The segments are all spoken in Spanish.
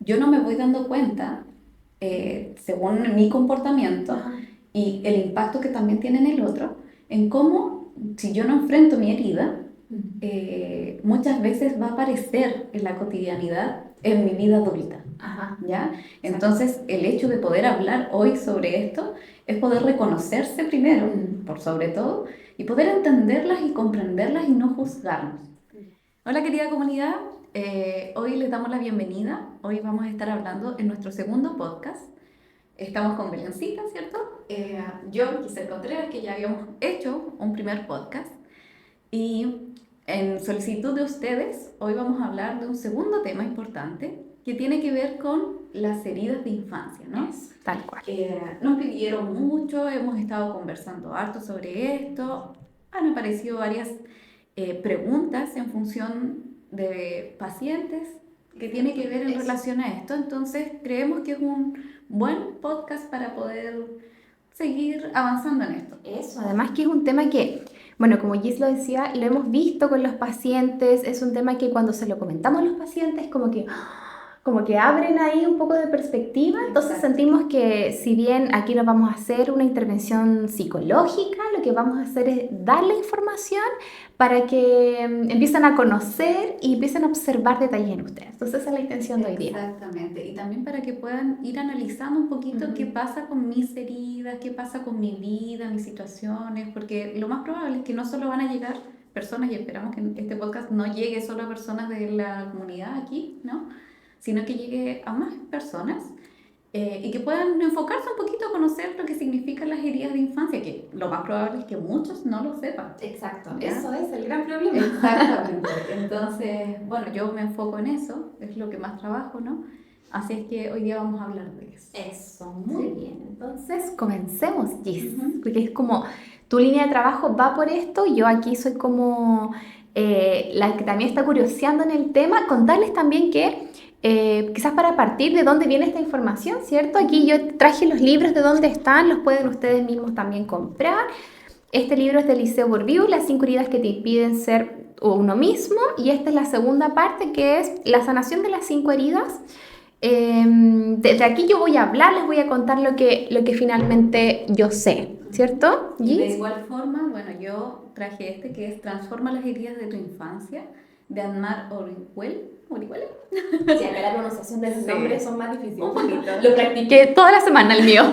yo no me voy dando cuenta, según mi comportamiento y el impacto que también tiene en el otro, en cómo, si yo no enfrento mi herida, muchas veces va a aparecer en la cotidianidad en mi vida adulta. ¿Ya? Entonces, el hecho de poder hablar hoy sobre esto es poder reconocerse primero, por sobre todo, y poder entenderlas y comprenderlas y no juzgarnos. Hola querida comunidad, hoy les damos la bienvenida. Hoy vamos a estar hablando en nuestro segundo podcast. Estamos con Belencita, ¿cierto? Yo, Giselle Contreras, que ya habíamos hecho un primer podcast. Y en solicitud de ustedes, hoy vamos a hablar de un segundo tema importante que tiene que ver con las heridas de infancia, ¿no? Tal cual. Nos pidieron mucho, hemos estado conversando harto sobre esto, han aparecido varias preguntas en función de pacientes que tiene que ver en relación a esto, entonces creemos que es un buen podcast para poder seguir avanzando en esto. Eso, además que es un tema que, bueno, como Gis lo decía, lo hemos visto con los pacientes, es un tema que cuando se lo comentamos a los pacientes como que abren ahí un poco de perspectiva, entonces Exacto. sentimos que si bien aquí no vamos a hacer una intervención psicológica, lo que vamos a hacer es darle información para que empiecen a conocer y empiecen a observar detalles en ustedes. Entonces esa es la intención de hoy día. Exactamente, y también para que puedan ir analizando un poquito qué pasa con mis heridas, qué pasa con mi vida, mis situaciones, porque lo más probable es que no solo van a llegar personas, y esperamos que este podcast no llegue solo a personas de la comunidad aquí, ¿no? Sino que llegue a más personas y que puedan enfocarse un poquito a conocer lo que significan las heridas de infancia, que lo más probable es que muchos no lo sepan. Exacto, ¿Ya? eso es el gran problema. Exactamente. Entonces, bueno, yo me enfoco en eso, es lo que más trabajo, ¿no? Así es que hoy día vamos a hablar de eso. Eso, muy bien. Entonces, comencemos, Gis, Ujú. porque es como tu línea de trabajo va por esto, yo aquí soy como la que también está curioseando en el tema, contarles también que quizás para partir de dónde viene esta información, ¿cierto? Aquí yo traje los libros de dónde están, los pueden ustedes mismos también comprar. Este libro es de Liceo Bourdieu, Las 5 heridas que te impiden ser uno mismo, y esta es la segunda parte que es la sanación de las 5 heridas. Desde aquí yo voy a hablar, les voy a contar lo que finalmente yo sé, ¿cierto? Y de Gis? igual forma, bueno, yo traje este que es Transforma las heridas de tu infancia, de Anmar Orihuela. Sí, acá la pronunciación de los Sí. nombres son más difíciles. Un poquito. Lo practiqué toda la semana el mío.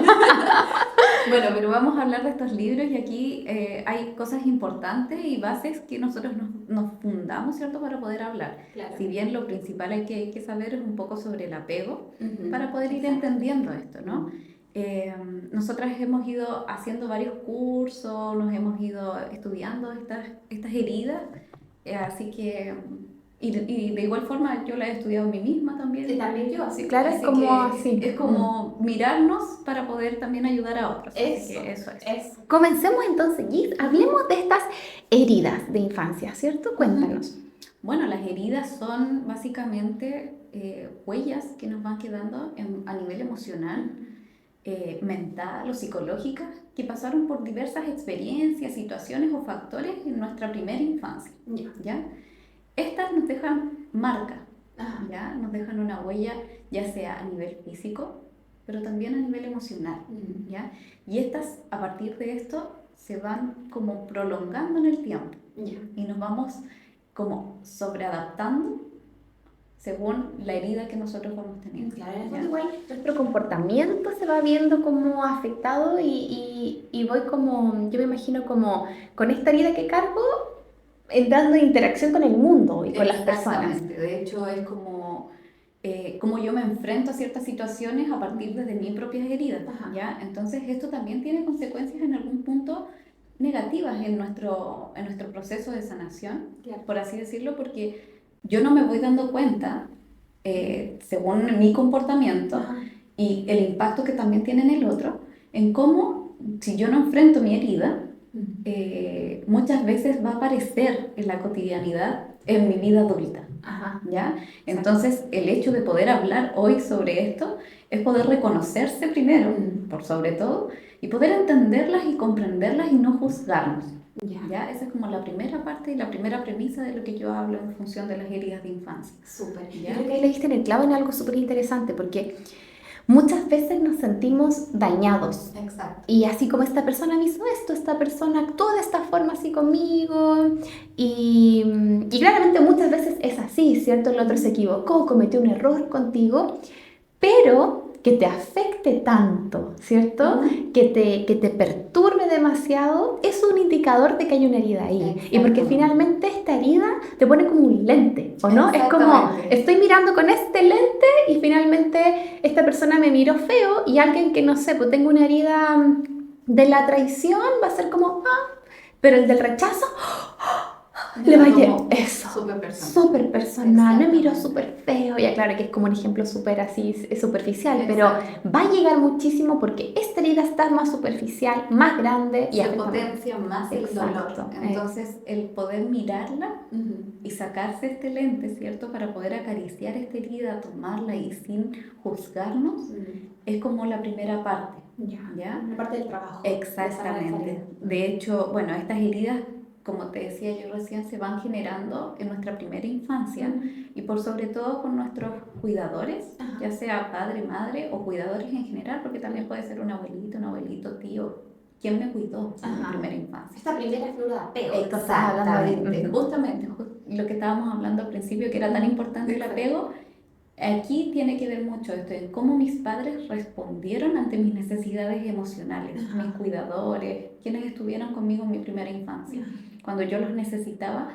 Bueno, pero vamos a hablar de estos libros y aquí hay cosas importantes y bases que nosotros nos fundamos, ¿cierto?, para poder hablar. Claro. Si bien lo principal hay que saber es un poco sobre el apego para poder ir Exacto. entendiendo esto, ¿no? Nosotras hemos ido haciendo varios cursos, nos hemos ido estudiando estas heridas, así que, y de igual forma yo la he estudiado a mí misma también. Y también yo, así, claro, es Así como que así. es como mirarnos para poder también ayudar a otros. Así Eso, que eso es. eso. Comencemos entonces, Gis, hablemos de estas heridas de infancia, ¿cierto? Cuéntanos. Bueno, las heridas son básicamente huellas que nos van quedando a nivel emocional, mental o psicológica, que pasaron por diversas experiencias, situaciones o factores en nuestra primera infancia. ¿Ya? Estas nos dejan marca, ¿ya? Nos dejan una huella, ya sea a nivel físico, pero también a nivel emocional, ¿ya? Y estas, a partir de esto, se van como prolongando en el tiempo y nos vamos como sobreadaptando según la herida que nosotros vamos teniendo. Claro, ¿ya? igual nuestro comportamiento se va viendo como afectado y voy como, yo me imagino como con esta herida que cargo, entrando en interacción con el mundo y con las personas. Exactamente, de hecho es como yo me enfrento a ciertas situaciones a partir de mis propias heridas, ¿ya? Entonces esto también tiene consecuencias en algún punto negativas en nuestro proceso de sanación, Claro. por así decirlo, porque yo no me voy dando cuenta, según mi comportamiento y el impacto que también tiene en el otro, en cómo, si yo no enfrento mi herida, muchas veces va a aparecer en la cotidianidad en mi vida adulta. ¿Ya? Entonces, el hecho de poder hablar hoy sobre esto es poder reconocerse primero, por sobre todo, y poder entenderlas y comprenderlas y no juzgarnos. ¿Ya? Esa es como la primera parte y la primera premisa de lo que yo hablo en función de las heridas de infancia. Súper. Yo ¿Ya? creo que ahí le diste en el clavo en algo súper interesante, porque muchas veces nos sentimos dañados. Exacto. Y así como esta persona me hizo esto, esta persona actuó de esta forma así conmigo. Y claramente muchas veces es así, ¿cierto? El otro se equivocó, cometió un error contigo, pero que te afecte tanto, ¿cierto? Que te perturbe demasiado, es un indicador de que hay una herida ahí. Y porque finalmente esta herida te pone como un lente, ¿o no? Es como, estoy mirando con este lente y finalmente esta persona me miró feo y alguien que, no sé, pues tengo una herida de la traición va a ser como, pero el del rechazo... Le va a llegar eso, súper personal, me miró súper feo, ya claro que es como un ejemplo súper así, superficial, pero va a llegar muchísimo porque esta herida está más superficial, más grande y se potencia más el dolor. Entonces, el poder mirarla y sacarse este lente, ¿cierto? Para poder acariciar esta herida, tomarla y sin juzgarnos, es como la primera parte. ¿Ya? Una parte del trabajo. Exactamente. De hecho, bueno, estas heridas, como te decía yo recién, se van generando en nuestra primera infancia y por sobre todo con nuestros cuidadores, ya sea padre, madre o cuidadores en general, porque también puede ser un abuelito, tío. ¿Quién me cuidó en mi primera infancia? Esta primera figura de apego. Exactamente. Justamente lo que estábamos hablando al principio, que era tan importante el apego. Aquí tiene que ver mucho esto, en cómo mis padres respondieron ante mis necesidades emocionales, mis cuidadores, quienes estuvieron conmigo en mi primera infancia. Cuando yo los necesitaba,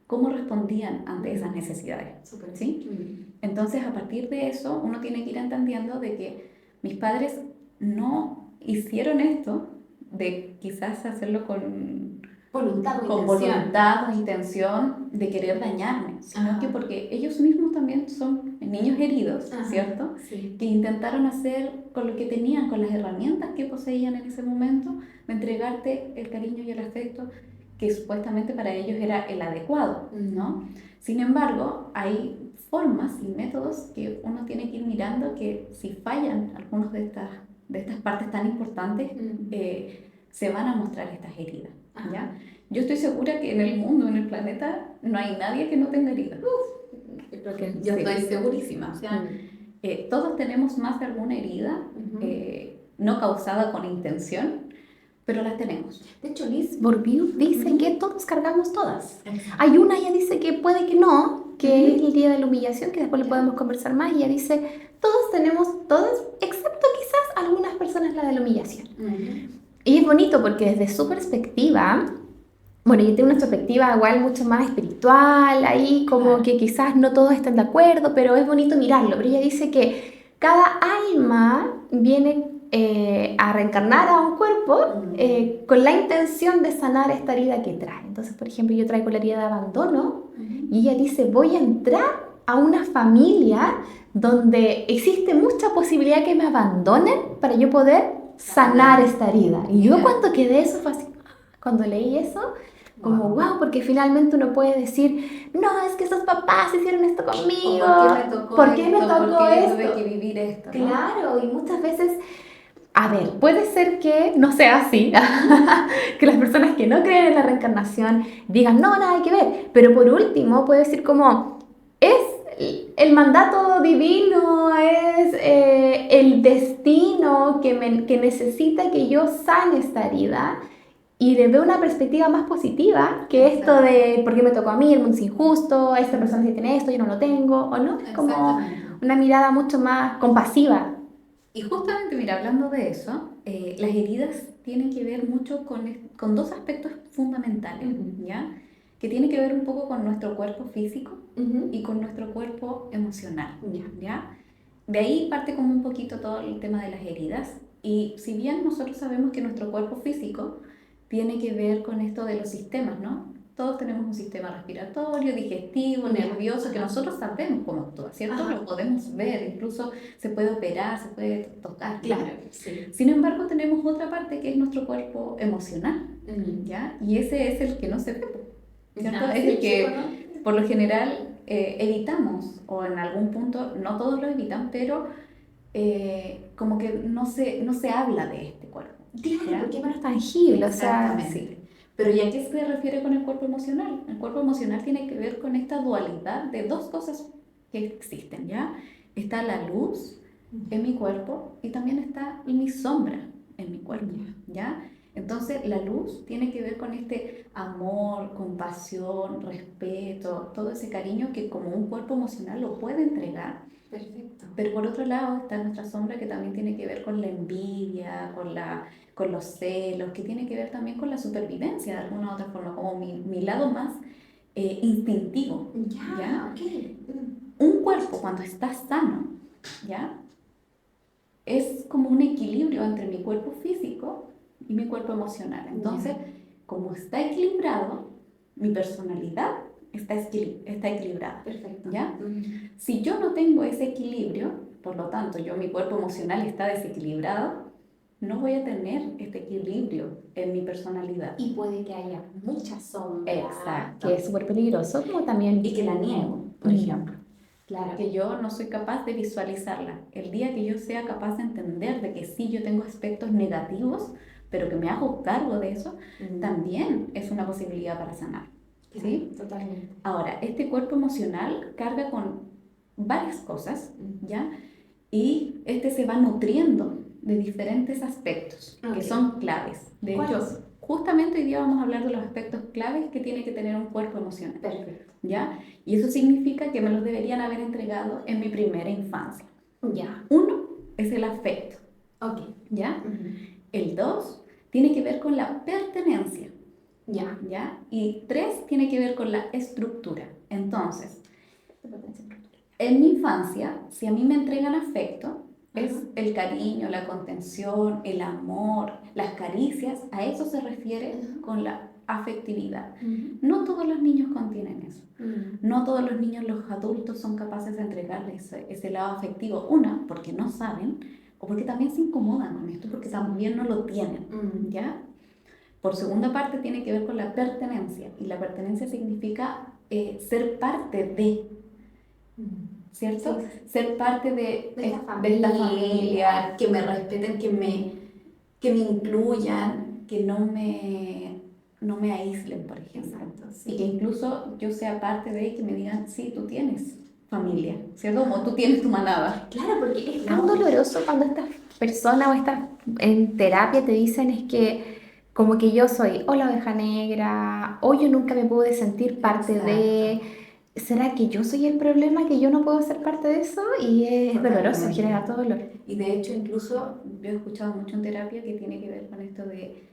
cómo respondían ante esas necesidades. ¿Sí? Entonces, a partir de eso, uno tiene que ir entendiendo de que mis padres no hicieron esto, de quizás hacerlo con voluntad o intención de querer dañarme, sino que porque ellos mismos también son niños heridos, ¿cierto? Sí. Que intentaron hacer con lo que tenían, con las herramientas que poseían en ese momento, de entregarte el cariño y el afecto que supuestamente para ellos era el adecuado, ¿no? Sin embargo, hay formas y métodos que uno tiene que ir mirando que si fallan algunos de estas partes tan importantes, se van a mostrar estas heridas. ¿Ya? Yo estoy segura que en el mundo, en el planeta, no hay nadie que no tenga heridas. Yo estoy segurísima. O sea, todos tenemos más de alguna herida, no causada con intención, pero las tenemos. De hecho, Liz Bourbeau dice que todos cargamos todas. Hay una, ella dice que puede que no, que es el día de la humillación, que después le podemos conversar más, y ella dice, todos tenemos todas, excepto quizás algunas personas la de la humillación. Y es bonito porque desde su perspectiva, bueno, ella tiene una perspectiva igual mucho más espiritual, ahí como que quizás no todos están de acuerdo, pero es bonito mirarlo. Pero ella dice que cada alma viene a reencarnar a un cuerpo con la intención de sanar esta herida que trae. Entonces, por ejemplo, yo traigo la herida de abandono y ella dice, voy a entrar a una familia donde existe mucha posibilidad que me abandonen para yo poder sanar esta herida. Y yo cuando quedé eso fue así, cuando leí eso, como wow, porque finalmente uno puede decir, no, es que esos papás hicieron esto conmigo, ¿por qué me tocó esto? Tuve que vivir esto, ¿no? Claro, y muchas veces, a ver, puede ser que no sea así, que las personas que no creen en la reencarnación digan, no, nada que ver, pero por último puede decir como, es el mandato divino, es el destino que necesita que yo sane esta herida y le veo una perspectiva más positiva que esto de por qué me tocó a mí, el mundo es injusto, esta persona sí tiene esto, yo no lo tengo, ¿o no? Es como una mirada mucho más compasiva. Y justamente, mira, hablando de eso, las heridas tienen que ver mucho con dos aspectos fundamentales, ¿ya? Que tiene que ver un poco con nuestro cuerpo físico y con nuestro cuerpo emocional, ¿ya? De ahí parte como un poquito todo el tema de las heridas. Y si bien nosotros sabemos que nuestro cuerpo físico tiene que ver con esto de los sistemas, ¿no? Todos tenemos un sistema respiratorio, digestivo, nervioso, que nosotros sabemos cómo actúa, ¿cierto? Lo podemos ver, incluso se puede operar, se puede tocar. Claro, sí. Sin embargo, tenemos otra parte que es nuestro cuerpo emocional, ¿ya? Y ese es el que no se ve, ¿cierto? Es el que, por lo general, evitamos, o en algún punto, no todos lo evitan, pero como que no se habla de este cuerpo. Claro, porque es menos tangible, o sea, sí. Pero ¿y a qué se refiere con el cuerpo emocional? El cuerpo emocional tiene que ver con esta dualidad de dos cosas que existen, ¿ya? Está la luz en mi cuerpo y también está mi sombra en mi cuerpo, ¿ya? Entonces la luz tiene que ver con este amor, compasión, respeto, todo ese cariño que como un cuerpo emocional lo puede entregar. Perfecto. Pero por otro lado está nuestra sombra que también tiene que ver con la envidia, con los celos, que tiene que ver también con la supervivencia de alguna u otra forma, como mi lado más instintivo. ¿Ya? Okay. Un cuerpo cuando está sano, ¿ya? Es como un equilibrio entre mi cuerpo físico y mi cuerpo emocional. Entonces, como está equilibrado, mi personalidad está equilibrada. Perfecto. ¿Ya? Si yo no tengo ese equilibrio, por lo tanto, mi cuerpo emocional está desequilibrado, no voy a tener este equilibrio en mi personalidad. Y puede que haya mucha sombra. Exacto. Que es súper peligroso, como también... Y que la niego, por ejemplo. Claro. Que yo no soy capaz de visualizarla. El día que yo sea capaz de entender de que sí, yo tengo aspectos negativos, pero que me hago cargo de eso, también es una posibilidad para sanar. ¿Sí? Totalmente. Ahora, este cuerpo emocional carga con varias cosas, ¿ya? Y este se va nutriendo de diferentes aspectos que son claves. De hecho, justamente hoy día vamos a hablar de los aspectos claves que tiene que tener un cuerpo emocional. Perfecto. ¿Ya? Y eso significa que me los deberían haber entregado en mi primera infancia. Ya. Uno es el afecto. Ok. ¿Ya? El dos tiene que ver con la pertenencia. Ya. ¿Ya? Y tres tiene que ver con la estructura. Entonces, en mi infancia, si a mí me entregan afecto, es el cariño, la contención, el amor, las caricias, a eso se refiere con la afectividad. No todos los niños contienen eso. No todos los niños, los adultos, son capaces de entregarles ese lado afectivo. Una, porque no saben, o porque también se incomodan con esto, porque también no lo tienen, ¿ya? Por segunda parte, tiene que ver con la pertenencia, y la pertenencia significa ser parte de, ¿cierto? Sí. Ser parte de esta familia, que me respeten, que me incluyan, que no me aíslen, por ejemplo. Exacto, sí. Y que incluso yo sea parte de, y que me digan, sí, tú tienes familia, ¿cierto? Como tú tienes tu manada. Claro, porque es tan doloroso cuando estas personas o estas en terapia te dicen es que como que yo soy o la oveja negra, o yo nunca me pude sentir parte de... ¿Será que yo soy el problema, que yo no puedo ser parte de eso? Y es doloroso, genera todo dolor. Y de hecho, incluso yo he escuchado mucho en terapia que tiene que ver con esto de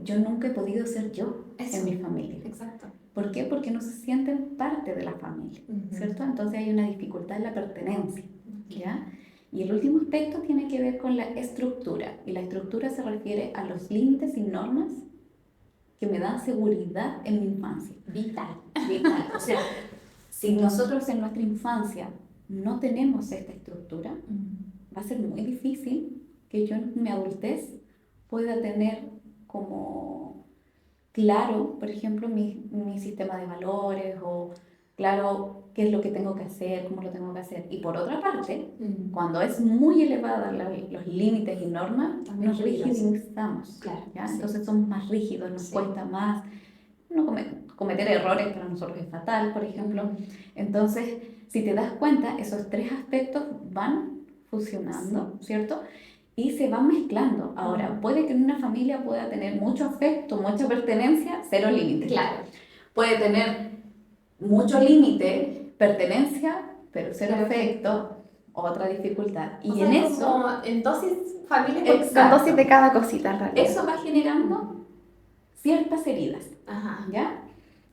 yo nunca he podido ser yo en mi familia. Exacto. ¿Por qué? Porque no se sienten parte de la familia, ¿cierto? Entonces hay una dificultad en la pertenencia, ¿ya? Y el último aspecto tiene que ver con la estructura. Y la estructura se refiere a los límites y normas que me dan seguridad en mi infancia. Vital. Vital. O sea, si nosotros en nuestra infancia no tenemos esta estructura, va a ser muy difícil que yo en mi adultez pueda tener como claro, por ejemplo, mi sistema de valores, o claro qué es lo que tengo que hacer, cómo lo tengo que hacer. Y por otra parte, cuando es muy elevada los límites y normas, nos rigidizamos. Claro, ¿ya? Entonces somos más rígidos, nos cuesta más. No cometer errores para nosotros es fatal, por ejemplo. Entonces, si te das cuenta, esos tres aspectos van fusionando, ¿cierto? Y se van mezclando. Ahora, puede que en una familia pueda tener mucho afecto, mucha pertenencia, cero límite. Claro. Puede tener mucho límite, pertenencia, pero cero afecto, otra dificultad. Y o sea, en eso... como en dosis familias con dosis de cada cosita, en realidad. Eso va generando ciertas heridas. Ajá. ¿Ya?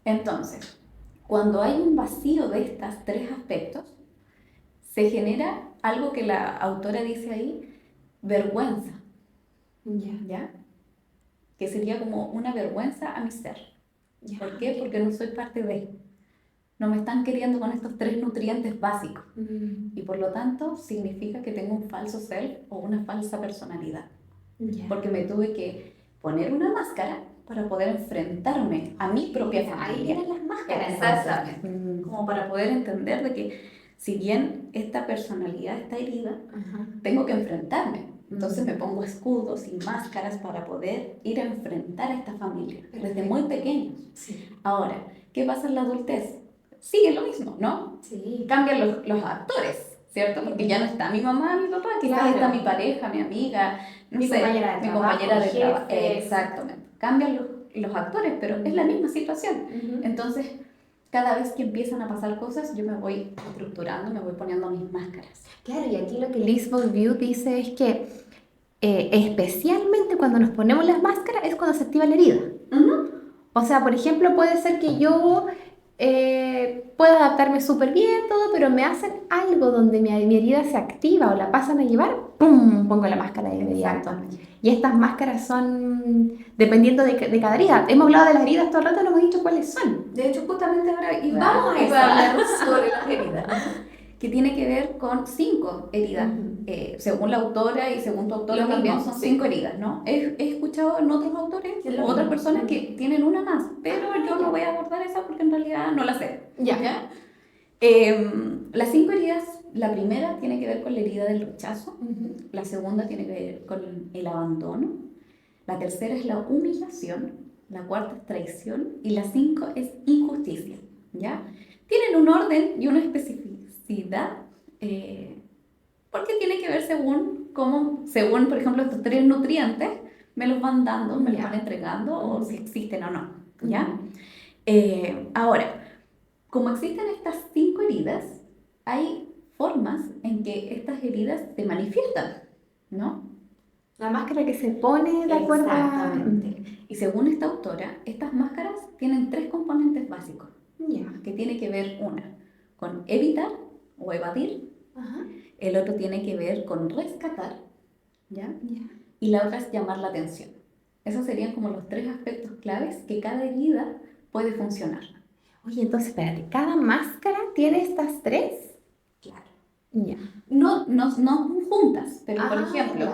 Entonces, cuando hay un vacío de estos tres aspectos, se genera algo que la autora dice ahí, vergüenza. ¿Ya? Que sería como una vergüenza a mi ser. ¿Por qué? Porque no soy parte de. No me están queriendo con estos tres nutrientes básicos. Y por lo tanto, significa que tengo un falso self o una falsa personalidad. Porque me tuve que poner una máscara para poder enfrentarme a mi propia familia. Ahí vienen las máscaras. Exactamente. Como para poder entender de que si bien esta personalidad está herida, tengo que enfrentarme. Entonces me pongo escudos y máscaras para poder ir a enfrentar a esta familia desde muy pequeños. Sí. Ahora, ¿qué pasa en la adultez? Sigue lo mismo, ¿no? Sí. Cambian los actores, ¿cierto? Porque ya no está mi mamá, mi papá, quizás Claro. está mi pareja, mi amiga, no Mi sé, compañera de mi trabajo, compañera de jefe. trabajo. Exactamente. Cambian los actores, pero es la misma situación. Entonces, cada vez que empiezan a pasar cosas, yo me voy estructurando, me voy poniendo mis máscaras. Claro, y aquí lo que Liz Bourbeau dice es que especialmente cuando nos ponemos las máscaras es cuando se activa la herida. O sea, por ejemplo, puede ser que yo pueda adaptarme súper bien, todo, pero me hacen algo donde mi herida se activa o la pasan a llevar, ¡pum! Pongo la máscara de inmediato. Y estas máscaras son dependiendo de cada herida. Hemos hablado de las heridas todo el rato, no hemos dicho cuáles son. De hecho, justamente ahora Vamos a iba a hablar sobre las heridas, que tiene que ver con 5 heridas. Según la autora y según tu autora Lo también mismo, son sí. 5 heridas, ¿no? He escuchado en otros autores Es lo o otras mismo. personas que tienen una más, pero yo no voy a abordar esa porque en realidad no la sé. Ya. Las 5 heridas, la primera tiene que ver con la herida del rechazo, la segunda tiene que ver con el abandono, la tercera es la humillación, la cuarta es traición y la 5 es injusticia, ¿ya? Tienen un orden y una especificidad porque tiene que ver según, por ejemplo, estos 3 nutrientes me los van dando, me los van entregando o si existen o no, ¿ya? Ahora, como existen estas 5 heridas, hay formas en que estas heridas se manifiestan, ¿no? La máscara que se pone de acuerdo a... Exactamente. Y según esta autora, estas máscaras tienen 3 componentes básicos, Ya. que tiene que ver una con evitar o evadir, Ajá. el otro tiene que ver con rescatar, ¿ya? Ya. Y la otra es llamar la atención. Esos serían como los 3 aspectos claves que cada herida puede funcionar. Oye, entonces, espérate, ¿cada máscara tiene estas 3? Claro. Ya. No juntas, pero por ejemplo,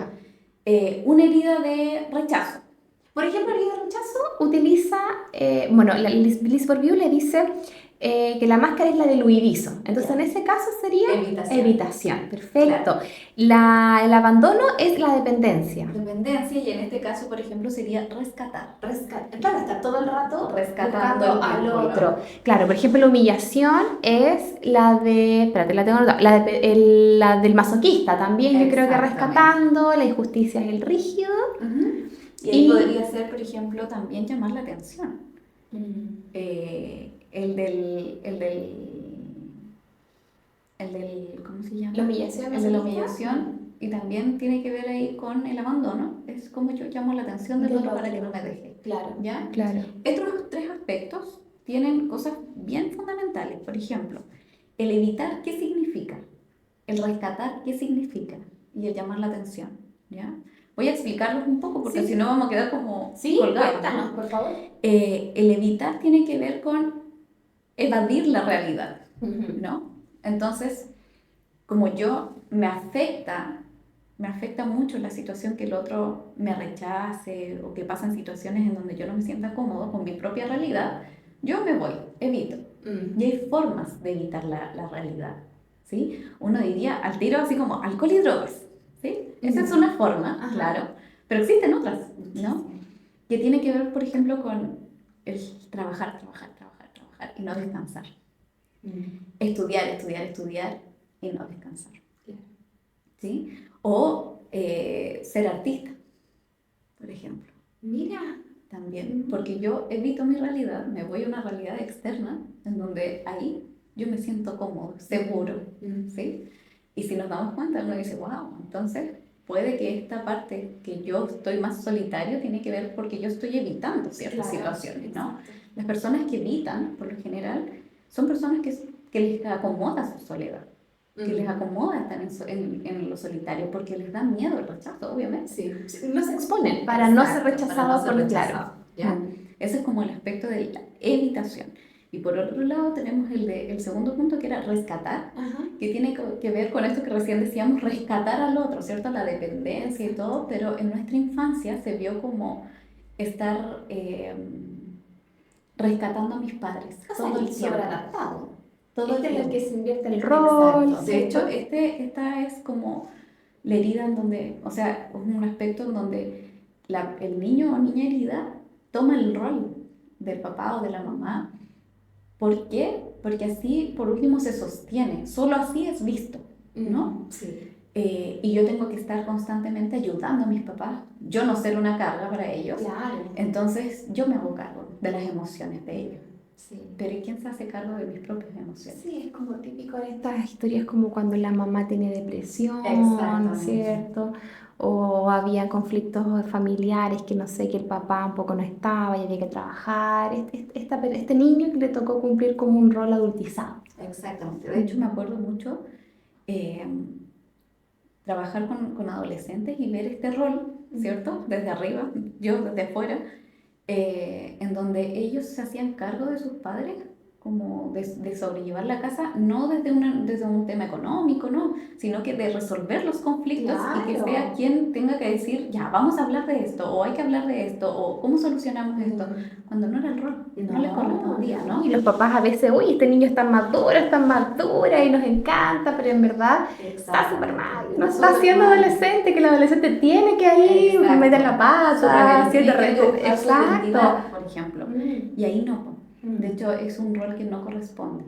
una herida de rechazo. Por ejemplo, el herida de rechazo utiliza, bueno, Liz Bourbeau le dice que la máscara es la del huidizo. Entonces, Ya. en ese caso sería Evitación. Perfecto. Claro. El abandono es la dependencia. Dependencia, y en este caso, por ejemplo, sería rescatar. Claro, está todo el rato Rescatando buscando el al vínculo. otro. Claro, por ejemplo, la humillación es la de, espérate, la tengo anotada, la del masoquista también, yo creo que Exactamente. rescatando, la injusticia es el rígido. Y ahí Y- podría ser, por ejemplo, también llamar la atención. El del, ¿cómo se llama? La humillación. El de la humillación, y también tiene que ver ahí con el abandono, es como yo llamo la atención del otro para que no me deje, Claro. ¿ya? Claro. Estos 3 aspectos tienen cosas bien fundamentales, por ejemplo, el evitar, ¿qué significa? El rescatar, ¿qué significa? Y el llamar la atención, ¿ya? Voy a explicarlos un poco porque Sí. si no vamos a quedar como Sí, colgados, cuéntanos, ¿no? por favor. El evitar tiene que ver con evadir la realidad, ¿no? Entonces, como yo me afecta mucho la situación que el otro me rechace o que pasan situaciones en donde yo no me sienta cómodo con mi propia realidad, yo me voy, evito. Y hay formas de evitar la realidad, ¿sí? Uno diría al tiro así como alcohol y drogas, ¿sí? Esa es una forma, Ajá. claro, pero existen otras, ¿no? Que tiene que ver, por ejemplo, con el trabajar y no descansar. Estudiar y no descansar. Claro. ¿Sí? O ser artista, por ejemplo. Mira. También, porque yo evito mi realidad, me voy a una realidad externa en donde ahí yo me siento cómodo, seguro, ¿sí? Y si nos damos cuenta, uno dice, wow, entonces puede que esta parte que yo estoy más solitario tiene que ver porque yo estoy evitando ciertas situaciones, ¿no? Las personas que evitan, por lo general, son personas que les acomoda su soledad, que les acomoda estar en lo solitario porque les da miedo el rechazo, obviamente. Sí. No se exponen Para no ser Exacto, rechazado para no ser por rechazado, ¿ya? Ese es como el aspecto de la evitación. Y por otro lado tenemos el segundo punto que era rescatar, Ajá. que tiene que ver con esto que recién decíamos, rescatar al otro, ¿cierto? La dependencia y todo, pero en nuestra infancia se vio como estar rescatando a mis padres todo el tiempo. Sobreadaptado. Todo el Este es el tiempo. que se invierte el Rol. rol. De hecho, esta es como la herida en donde, o sea, es un aspecto en donde el niño o niña herida toma el rol del papá o de la mamá. ¿Por qué? Porque así, por último, se sostiene. Solo así es visto, ¿no? Sí. Y yo tengo que estar constantemente ayudando a mis papás. Yo no ser una carga para ellos. Claro. Entonces, yo me hago cargo de las emociones de ellos. Sí. Pero ¿y quién se hace cargo de mis propias emociones? Sí, es como típico de estas historias como cuando la mamá tiene depresión, Exactamente. ¿cierto? O había conflictos familiares que no sé, que el papá un poco no estaba y había que trabajar. Este niño que le tocó cumplir como un rol adultizado. Exactamente. De hecho, me acuerdo mucho eh, trabajar con adolescentes y ver este rol, ¿cierto? Desde arriba, yo desde afuera, en donde ellos se hacían cargo de sus padres, como de sobrellevar la casa, no desde un tema económico, ¿no? Sino que de resolver los conflictos y que Claro. sea quien tenga que decir, ya, vamos a hablar de esto, o hay que hablar de esto, o cómo solucionamos esto, cuando no era el rol, no les correspondía, ¿no? Y los papás a veces, uy, este niño está madura y nos encanta, pero en verdad está súper mal. No está siendo adolescente, que el adolescente tiene que ahí meter la pata, ¿cierto? Exacto. Por ejemplo. Y ahí no. De hecho, es un rol que no corresponde.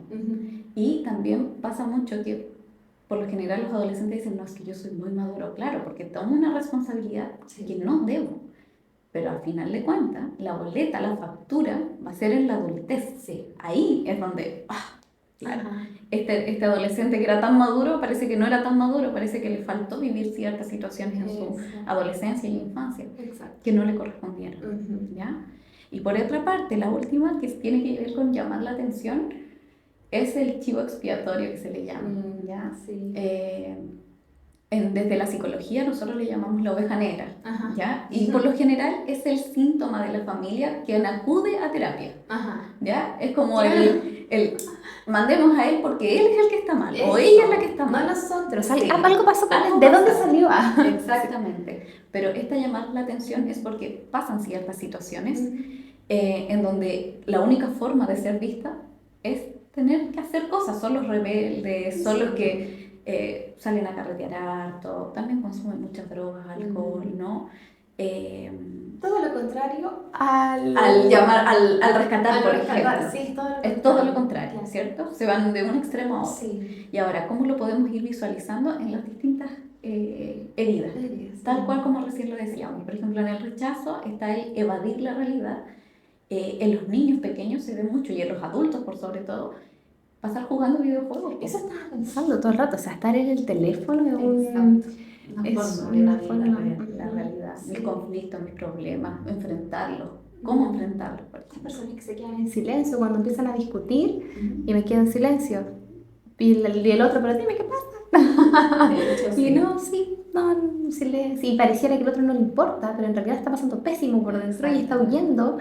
Y también pasa mucho que, por lo general, los adolescentes dicen, no, es que yo soy muy maduro, claro, porque tomo una responsabilidad que no debo. Pero al final de cuentas, la boleta, la factura, va a ser en la adultez. Sí. Ahí es donde, claro, este adolescente que era tan maduro, parece que no era tan maduro, parece que le faltó vivir ciertas situaciones en su adolescencia y infancia que no le correspondieron, ¿ya? Y por otra parte, la última, que tiene que ver con llamar la atención, es el chivo expiatorio que se le llama, ¿ya? Sí. Desde la psicología nosotros le llamamos la oveja negra, Ajá. ¿ya? Y por lo general es el síntoma de la familia quien acude a terapia, ¿ya? Es como el mandemos a él porque él es el que está mal, o ella es la que está mal. No nosotros. Sí. Algo pasó con él. ¿De dónde salió? Exactamente. Pero esta llamar la atención es porque pasan ciertas situaciones en donde la única forma de ser vista es tener que hacer cosas. Son los rebeldes, son los que salen a carretear harto, también consumen muchas drogas, alcohol, ¿no? Todo lo contrario al rescatar, por ejemplo. Sí, es todo lo contrario, ¿cierto? Se van de un extremo a otro. Sí. Y ahora, ¿cómo lo podemos ir visualizando en las distintas heridas? Tal cual como recién lo decíamos. Por ejemplo, en el rechazo está el evadir la realidad. En los niños pequeños se ve mucho, y en los adultos por sobre todo, pasar jugando videojuegos. Eso estaba pensando todo el rato, o sea, estar en el teléfono es una forma de la realidad, mis conflictos, mis problemas, enfrentarlos. ¿Cómo enfrentarlos? Hay personas que se quedan en silencio cuando empiezan a discutir y me quedo en silencio. Y el otro, pero dime qué pasa. De hecho, Y no, silencio. Y pareciera que el otro no le importa, pero en realidad está pasando pésimo por dentro y está huyendo.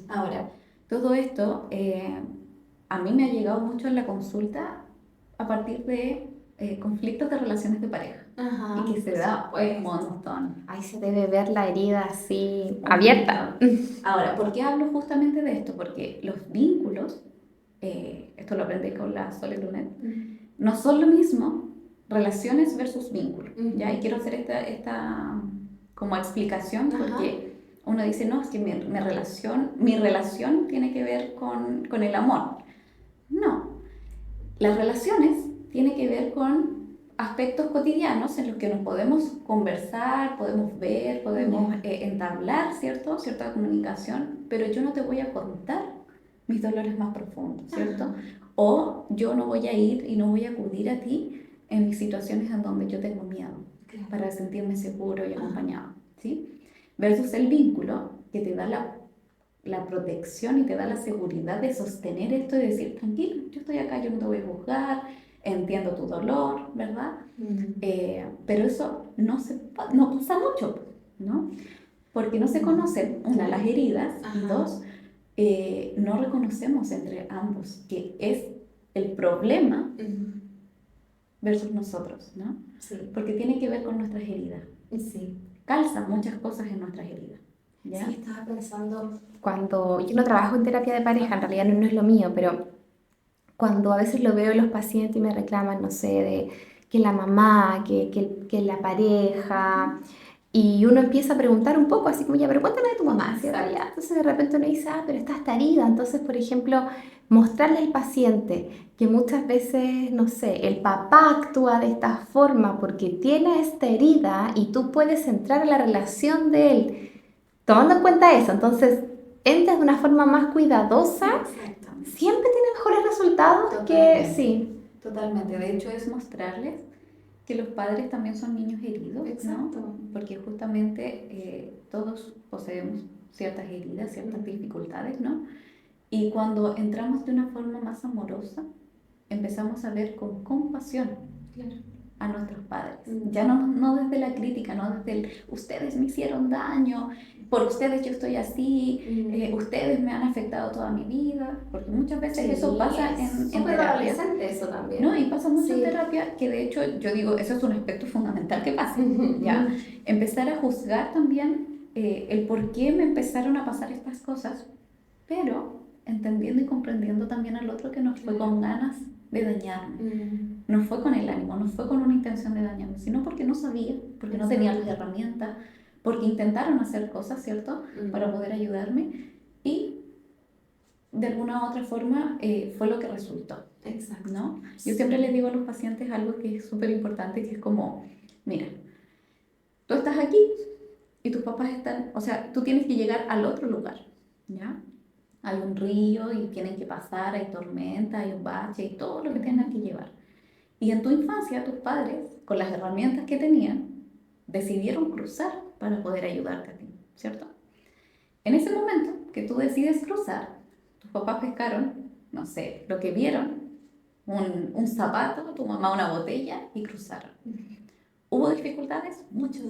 Ahora, todo esto a mí me ha llegado mucho en la consulta a partir de conflictos de relaciones de pareja. Y que se da un montón. Ahí se debe ver la herida así abierta. Ahora, ¿por qué hablo justamente de esto? Porque los vínculos, esto lo aprendí con la Sole Brunet, no son lo mismo relaciones versus vínculos. ¿Ya? Y quiero hacer esta como explicación porque uno dice, no, es que mi relación tiene que ver con el amor. No, las relaciones tienen que ver con aspectos cotidianos en los que nos podemos conversar, podemos ver, podemos entablar cierta comunicación, pero yo no te voy a contar mis dolores más profundos, ¿cierto? O yo no voy a ir y no voy a acudir a ti en mis situaciones en donde yo tengo miedo, para sentirme seguro y acompañado, ¿sí? Versus el vínculo que te da la protección y te da la seguridad de sostener esto y decir, tranquilo, yo estoy acá, yo no te voy a juzgar, entiendo tu dolor, ¿verdad? Pero eso no pasa mucho, ¿no? Porque no se conocen, una, las heridas, y dos, no reconocemos entre ambos que es el problema versus nosotros, ¿no? Sí. Porque tiene que ver con nuestras heridas. Sí. Calzan muchas cosas en nuestras heridas. ¿Ya? Sí, estaba pensando, cuando yo no trabajo en terapia de pareja, en realidad no es lo mío, pero cuando a veces lo veo en los pacientes y me reclaman, no sé, de que la mamá, que la pareja. Y uno empieza a preguntar un poco, así como, ya, pero cuéntame de tu mamá, ¿cierto? Exacto. Ya, entonces de repente uno dice, pero está herida. Entonces, por ejemplo, mostrarle al paciente que muchas veces, no sé, el papá actúa de esta forma porque tiene esta herida y tú puedes entrar en la relación de él tomando en cuenta eso. Entonces, entras de una forma más cuidadosa, Exactamente. siempre tiene mejores resultados que Totalmente. sí. Totalmente. De hecho, es mostrarles que los padres también son niños heridos, Exacto. ¿no? Porque justamente todos poseemos ciertas heridas, ciertas dificultades, ¿no? Y cuando entramos de una forma más amorosa, empezamos a ver con compasión Claro. a nuestros padres. Ya no desde la crítica, no desde el ustedes me hicieron daño, por ustedes yo estoy así, ustedes me han afectado toda mi vida, porque muchas veces eso pasa en súper terapia. adolescente eso también. No, y pasa mucho en Sí. terapia, que de hecho yo digo, eso es un aspecto fundamental que pasa, ¿ya? Empezar a juzgar también el por qué me empezaron a pasar estas cosas, pero entendiendo y comprendiendo también al otro que no fue con ganas de dañarme, no fue con el ánimo, no fue con una intención de dañarme, sino porque no sabía, porque no tenía las herramientas, porque intentaron hacer cosas, ¿cierto?, para poder ayudarme y de alguna u otra forma fue lo que resultó. Exacto. ¿No? Yo siempre les digo a los pacientes algo que es súper importante, que es como, mira, tú estás aquí y tus papás están, o sea, tú tienes que llegar al otro lugar, ¿ya? Hay un río y tienen que pasar, hay tormenta, hay un bache y todo lo que tengan que llevar. Y en tu infancia tus padres, con las herramientas que tenían, decidieron cruzar para poder ayudarte a ti, ¿cierto? En ese momento que tú decides cruzar, tus papás pescaron, no sé, lo que vieron, un zapato, tu mamá una botella y cruzaron. ¿Hubo dificultades? Muchas,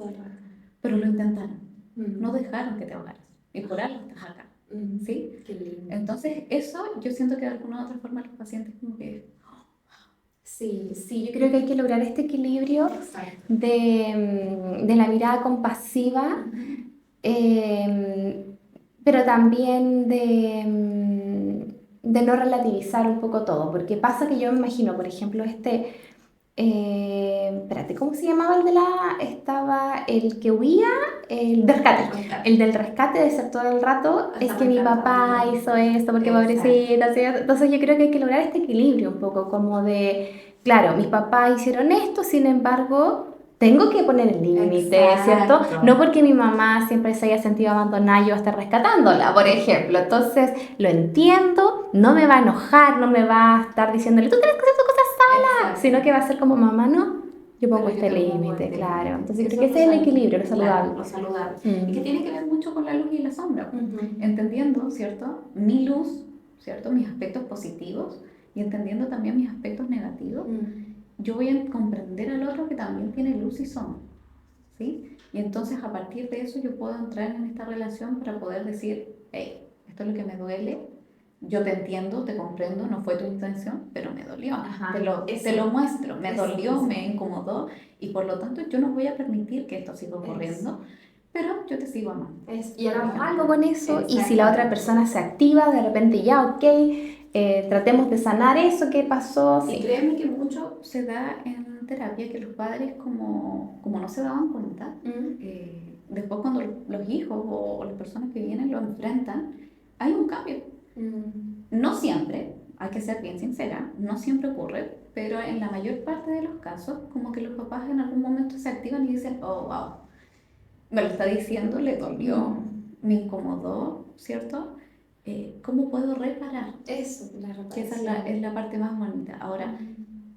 pero lo intentaron. No dejaron que te ahogaras. Y por algo estás acá. ¿Sí? Qué lindo. Entonces, eso yo siento que de alguna u otra forma los pacientes como que... Sí, yo creo que hay que lograr este equilibrio Exacto. de la mirada compasiva, pero también de no relativizar un poco todo, porque pasa que yo me imagino, por ejemplo, espérate, ¿cómo se llamaba el de la? Estaba el que huía, el del rescate. El del rescate de ser todo el rato, es que mi papá hizo esto porque pobrecita, ¿sí? Entonces yo creo que hay que lograr este equilibrio un poco, como de, claro, mis papás hicieron esto, sin embargo, tengo que poner el límite, ¿cierto? No porque mi mamá siempre se haya sentido abandonada, yo a estar rescatándola, por ejemplo. Entonces, lo entiendo, no me va a enojar, no me va a estar diciéndole, tú tienes que hacer tus cosas sola, sino que va a ser como mamá, no, yo pongo este límite, claro. Entonces, creo que ese es el equilibrio, lo saludable. Claro, lo saludable. Y que tiene que ver mucho con la luz y la sombra, entendiendo, ¿cierto? Mi luz, ¿cierto? Mis aspectos positivos y entendiendo también mis aspectos negativos. Yo voy a comprender al otro que también tiene luz y sombra, ¿sí? Y entonces a partir de eso yo puedo entrar en esta relación para poder decir, hey, esto es lo que me duele, yo te entiendo, te comprendo, no fue tu intención, pero me dolió, te lo muestro, me dolió, me incomodó y por lo tanto yo no voy a permitir que esto siga ocurriendo, pero yo te sigo amando. Y hagamos algo con eso y si la otra persona se activa, de repente ya, ok, tratemos de sanar eso que pasó. Y créeme que mucho se da en terapia que los padres como no se daban cuenta, después cuando los hijos o las personas que vienen lo enfrentan, hay un cambio. No siempre, hay que ser bien sincera, no siempre ocurre, pero en la mayor parte de los casos como que los papás en algún momento se activan y dicen, oh, wow, me lo está diciendo, le dolió, me incomodó, ¿cierto? ¿Cómo puedo reparar? Eso, la reparación. Que esa es la parte más bonita. Ahora,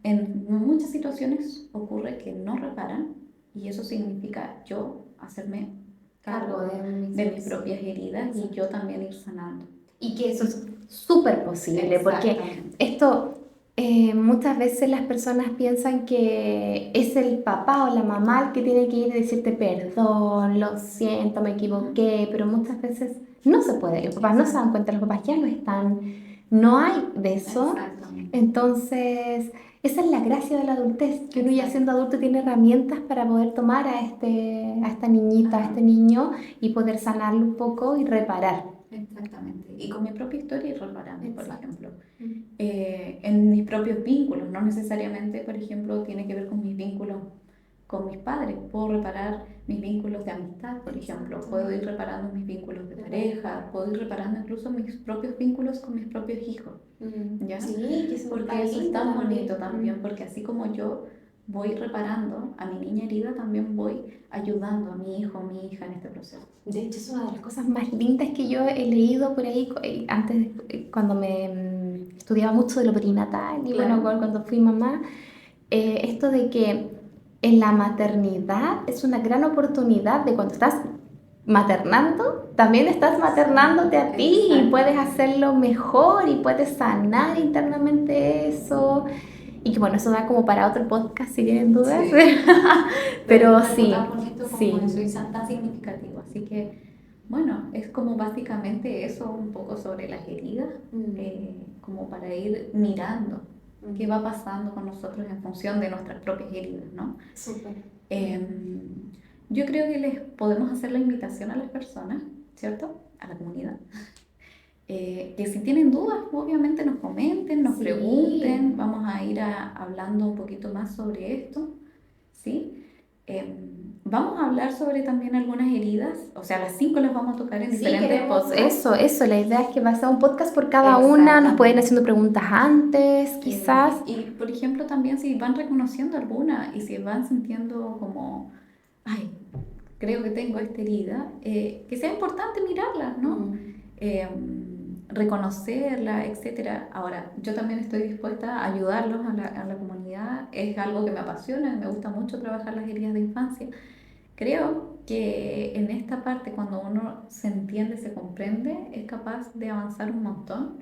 en muchas situaciones ocurre que no reparan y eso significa yo hacerme cargo de mis propias heridas y yo también ir sanando. Y que eso es súper posible, porque esto muchas veces las personas piensan que es el papá o la mamá el que tiene que ir y decirte perdón, lo siento, me equivoqué, pero muchas veces no se puede, los papás no se dan cuenta, los papás ya lo están, no hay de eso. Entonces esa es la gracia de la adultez, que uno ya siendo adulto tiene herramientas para poder tomar a esta niñita, a este niño y poder sanarlo un poco y reparar. Exactamente. Y con mi propia historia y reparando, por ejemplo. en mis propios vínculos, no necesariamente, por ejemplo, tiene que ver con mis vínculos con mis padres. Puedo reparar mis vínculos de amistad, por ejemplo, puedo ir reparando mis vínculos de pareja, puedo ir reparando incluso mis propios vínculos con mis propios hijos, ¿ya? Sí, que eso Porque eso es tan bonito también, porque así como yo voy reparando a mi niña herida, también voy ayudando a mi hijo, a mi hija en este proceso. De hecho, es una de las cosas Cosas más lindas que yo he leído por ahí antes, cuando me estudiaba mucho de lo perinatal y Claro. bueno, cuando fui mamá, esto de que en la maternidad es una gran oportunidad de cuando estás maternando, también estás maternándote a ti y Exacto. puedes hacerlo mejor y puedes sanar internamente eso. Y que bueno, eso da como para otro podcast si tienen dudas. Sí. Pero es algo sí, tan bonito como sí. eso y tan significativo. Así que, bueno, es como básicamente eso, un poco sobre las heridas, como para ir mirando qué va pasando con nosotros en función de nuestras propias heridas, ¿no? Súper. Yo creo que les podemos hacer la invitación a las personas, ¿cierto? A la comunidad. Que si tienen dudas, obviamente nos comenten, nos Sí. pregunten, vamos a ir hablando un poquito más sobre esto, ¿sí? Vamos a hablar sobre también algunas heridas, o sea, las 5 las vamos a tocar en Sí, diferentes queremos podcasts. Eso, la idea es que va a ser un podcast por cada una, nos pueden ir haciendo preguntas antes, quizás. Y, por ejemplo, también si van reconociendo alguna y si van sintiendo como, ay, creo que tengo esta herida, que sea importante mirarla, ¿no? Reconocerla, etcétera. Ahora, yo también estoy dispuesta a ayudarlos a la comunidad, es algo que me apasiona, me gusta mucho trabajar las heridas de infancia. Creo que en esta parte, cuando uno se entiende, se comprende, es capaz de avanzar un montón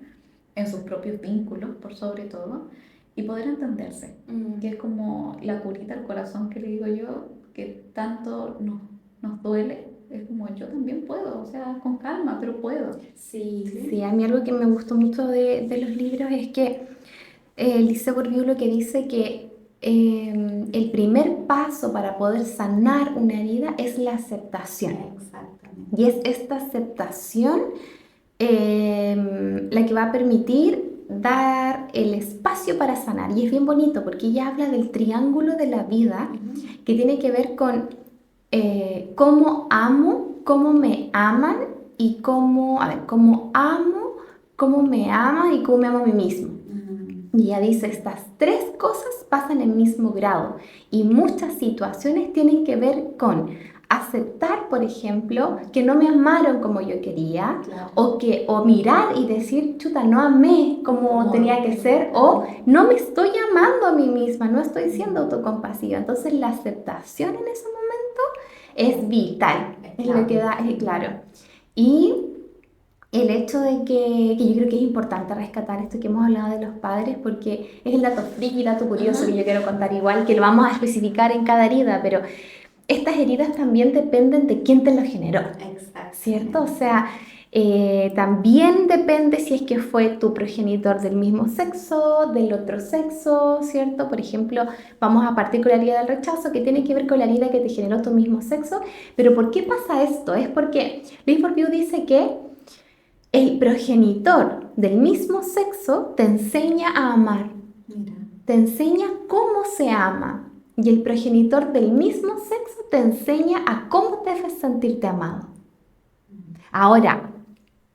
en sus propios vínculos, por sobre todo, y poder entenderse, que es como la curita al corazón que le digo yo, que tanto nos duele. Es como yo también puedo, o sea, con calma, pero puedo. Sí, a mí algo que me gustó mucho de los libros es que Lise Bourbeau lo que dice que el primer paso para poder sanar una herida es la aceptación. Exactamente. Y es esta aceptación la que va a permitir dar el espacio para sanar. Y es bien bonito porque ella habla del triángulo de la vida que tiene que ver con cómo amo, cómo me aman y cómo amo, cómo me aman y cómo me amo a mí mismo. Y ella dice, estas 3 cosas pasan en el mismo grado y muchas situaciones tienen que ver con aceptar, por ejemplo, que no me amaron como yo quería, Claro. o mirar y decir, chuta, no amé como tenía que ser, o no me estoy amando a mí misma, no estoy siendo autocompasiva. Entonces la aceptación en ese momento es vital, es lo que da, es claro. Y el hecho de que yo creo que es importante rescatar esto que hemos hablado de los padres, porque es el dato friki, dato curioso que yo quiero contar igual, que lo vamos a especificar en cada herida, pero estas heridas también dependen de quién te lo generó, Exacto. ¿cierto? O sea, también depende si es que fue tu progenitor del mismo sexo, del otro sexo, ¿cierto? Por ejemplo, vamos a partir con la herida del rechazo, que tiene que ver con la herida que te generó tu mismo sexo. Pero ¿por qué pasa esto? Es porque Lise Bourbeau dice que el progenitor del mismo sexo te enseña a amar, Mira. te enseña cómo se ama. Y el progenitor del mismo sexo te enseña a cómo debes sentirte amado. Ahora,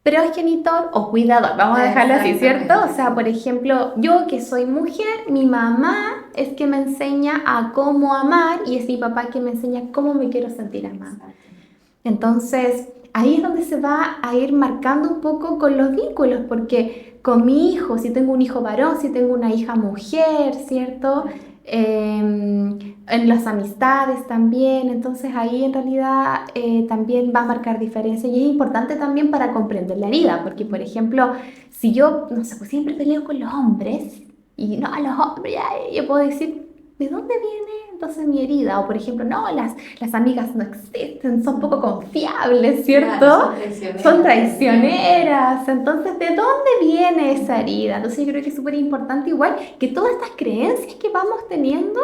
progenitor o cuidador, vamos a dejarlo así, ¿cierto? O sea, por ejemplo, yo que soy mujer, mi mamá es que me enseña a cómo amar y es mi papá que me enseña cómo me quiero sentir amada. Entonces, ahí es donde se va a ir marcando un poco con los vínculos, porque con mi hijo, si tengo un hijo varón, si tengo una hija mujer, ¿cierto? En las amistades también, entonces ahí en realidad también va a marcar diferencia y es importante también para comprender la herida, porque por ejemplo, si yo, no sé, pues siempre peleo con los hombres y no, los hombres, ya, yo puedo decir, ¿de dónde viene entonces mi herida? O por ejemplo, no, las amigas no existen, son poco confiables, ¿cierto? Claro, Son traicioneras. Entonces, ¿de dónde viene esa herida? Entonces, yo creo que es súper importante igual que todas estas creencias que vamos teniendo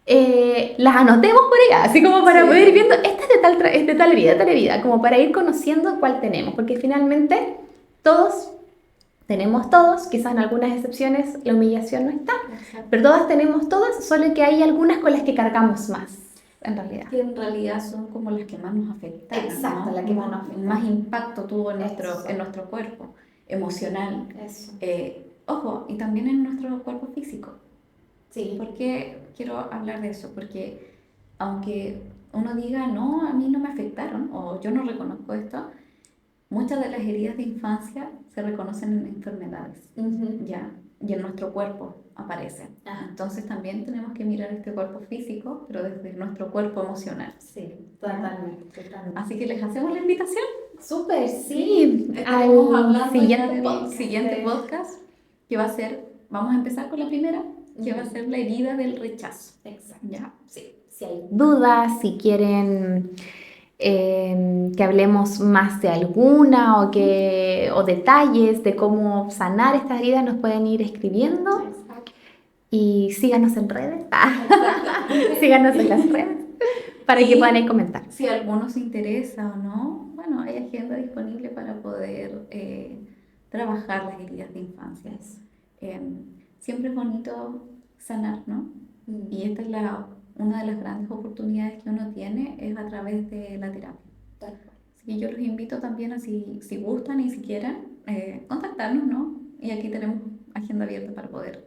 las anotemos por allá, así como para poder ir viendo, esta es de tal herida, como para ir conociendo cuál tenemos, porque finalmente todos tenemos todos, quizás en algunas excepciones la humillación no está, Exacto. pero todas tenemos todas, solo que hay algunas con las que cargamos más, en realidad. Que en realidad son como las que más nos afectan. Exacto, ¿no? la que más nos afecta. Más impacto tuvo en Eso. nuestro cuerpo emocional. Eso. Ojo, y también en nuestro cuerpo físico. Sí. ¿Por qué quiero hablar de eso? Porque aunque uno diga, no, a mí no me afectaron, o yo no reconozco esto, muchas de las heridas de infancia se reconocen en enfermedades, Ujú. ¿ya? Y en nuestro cuerpo aparecen. Ajá. Entonces también tenemos que mirar este cuerpo físico, pero desde nuestro cuerpo emocional. Sí, totalmente, totalmente. Así que les hacemos la invitación. Súper, sí. Estaremos Al hablando ya del podcast. siguiente podcast, que va a ser, vamos a empezar con la primera, que va a ser la herida del rechazo. Exacto. ¿Ya? Sí, sí hay. Dudas, si quieren que hablemos más de alguna o detalles de cómo sanar estas heridas, nos pueden ir escribiendo Exacto. y síganos en redes, Exactamente. síganos en las redes para que Y puedan ahí comentar. Si a alguno se interesa o no, bueno, hay agenda disponible para poder trabajar las heridas de infancia. Siempre es bonito sanar, ¿no? Y esta es una de las grandes oportunidades que uno tiene es a través de la terapia. Tal cual. Así que yo los invito también a si gustan y si quieren, contactarnos, ¿no? Y aquí tenemos agenda abierta para poder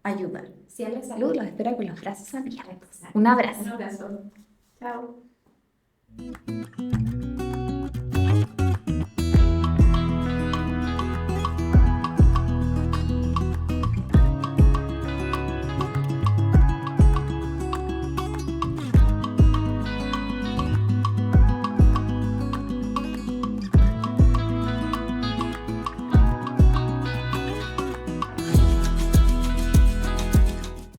ayudar. Siempre Salud, los espero con los brazos abiertos. Exacto. Un abrazo. Un abrazo. Chao.